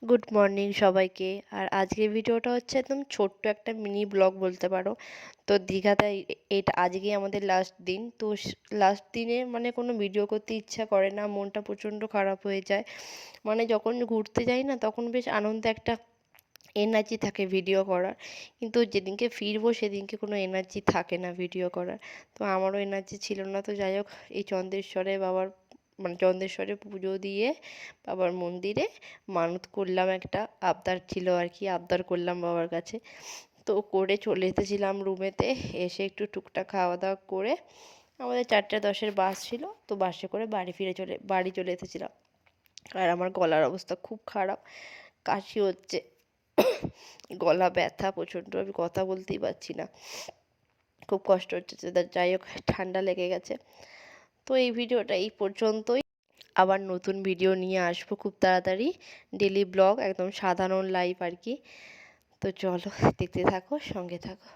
Good morning সবাইকে। আর আজকের ভিডিওটা হচ্ছে একদম ছোট্ট একটা মিনি ব্লগ বলতে পারো। তো দীঘাতে এটা আজকেই আমাদের লাস্ট দিন। তো লাস্ট দিনে মানে কোনো ভিডিও করতে ইচ্ছা করে না, মনটা প্রচণ্ড খারাপ হয়ে যায়। মানে যখন ঘুরতে যাই না তখন বেশ আনন্দে একটা এনার্জি থাকে ভিডিও করার, কিন্তু যেদিনকে ফিরবো সেদিনকে কোনো এনার্জি থাকে না ভিডিও করার। তো আমারও এনার্জি ছিল না। তো যাই হোক, এই চন্দ্রেশ্বরে বাবার মানে চন্দ্রেশ্বরে পুজো দিয়ে বাবার মন্দিরে মানত করলাম, একটা আবদার ছিল আর কি, আবদার করলাম বাবার কাছে। তো করে চলে এসেছিলাম রুমেতে। এসে একটু টুকটাক খাওয়া দাওয়া করে আমাদের 4:10-এর বাস ছিল, তো বাসে করে বাড়ি চলে এসেছিলাম। আর আমার গলার অবস্থা খুব খারাপ, কাশি হচ্ছে, গলা ব্যথা প্রচণ্ড, আমি কথা বলতেই পারছি না, খুব কষ্ট হচ্ছে। যাই হোক, ঠান্ডা লেগে গেছে। তো এই ভিডিওটা এই পর্যন্তই। আবার নতুন ভিডিও নিয়ে আসবো খুব তাড়াতাড়ি, ডেলি ব্লগ, একদম সাধারণ লাইফ আর কি। তো চলো, দেখতে থাকো, সঙ্গে থাকো।